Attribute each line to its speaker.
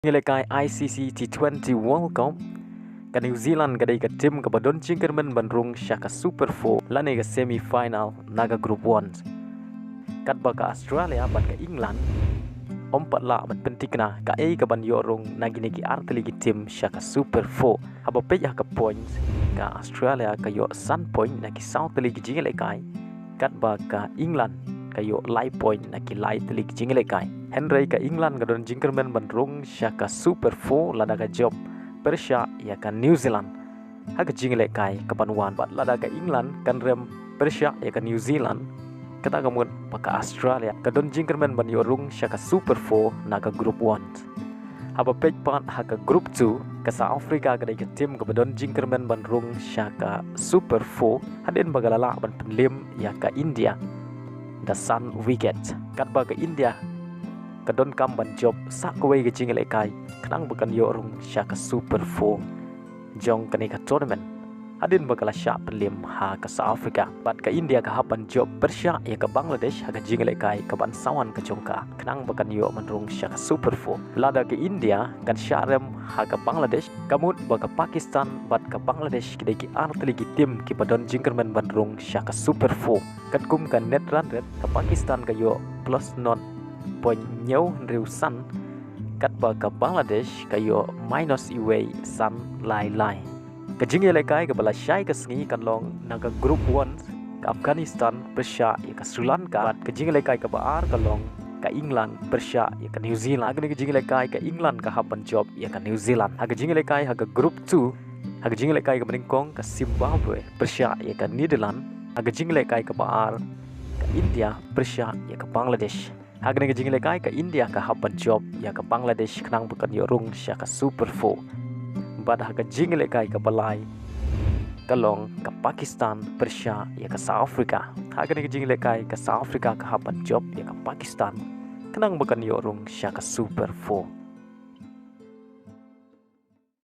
Speaker 1: Ngelekai ICC T20 World Cup ka New Zealand kadai ka tim ka badon jingkermen bandrung syaka Super 4 lani ka semi final naga Group 1 kat ba ka Australia ban ka England ompat la ban pentikna ka ka ban yorong nagi arteli tim syaka Super 4 haba pejah ka points ka Australia ka yo sun point naki South League jingelekai kat ba ka England kayo live point naki light league jingelekai Henry ka England gadon jingkermen bandrung syaka Super 4 lada ka job Persia ya kan New Zealand haga jingelekai kapanuan bat lada ka England kan rem Persia ya kan New Zealand kata kamun paka Australia gadon jingkermen ban yorung syaka Super 4 naga Group 1 haba pej pat haga Group 2 ka South Africa kadai ka tim ka badon jingkermen bandrung syaka Super 4 hadin bagalala ban penlim ya ka India the Sun Wicket kat ba ke India kadon kam ban job sak kowe ke jingelekai kenang bukan yorung syaka Super 4 jong kani ka tournament adin bakala syak pelim ha ke South Africa bat ke India ka hapan job Persia ya ke Bangladesh ha ke jingelekai ke ban sawan ke jongka kenang bukan yo menrung syaka Super 4 lada ke India kan syarem ha ke Bangladesh kamut ba ke Pakistan bat ke Bangladesh kidai ki arteli ki tim ki badon jingkermen bandrung syaka Super 4 kat kum kan net run rate ke Pakistan ke yo plus non point nyau riusan kat ba ke Bangladesh ke yo minus iway san lai ke jingelekai ke bala syai ke sengi kan long naga Group 1 ke Afghanistan Persia ya ke Sri Lanka ke jingelekai ke baar ke long ke England Persia ya ke New Zealand agni ke jingelekai ke England ke hapan job ya ke New Zealand haga jingelekai haga Group 2 haga jingelekai ke meningkong ke Zimbabwe Persia ya ke Netherlands haga jingelekai ke baar ke India Persia ya ke Bangladesh haga ke jingelekai ke India ke hapan job ya ke Bangladesh kenang bukan yorung syaka Super 4 bad haga jingelekai ke balai kalong ke Pakistan Persia ya ke South Africa haga ke jingelekai ke South Africa ke hapan job ya ke Pakistan kenang bukan yorung syaka Super 4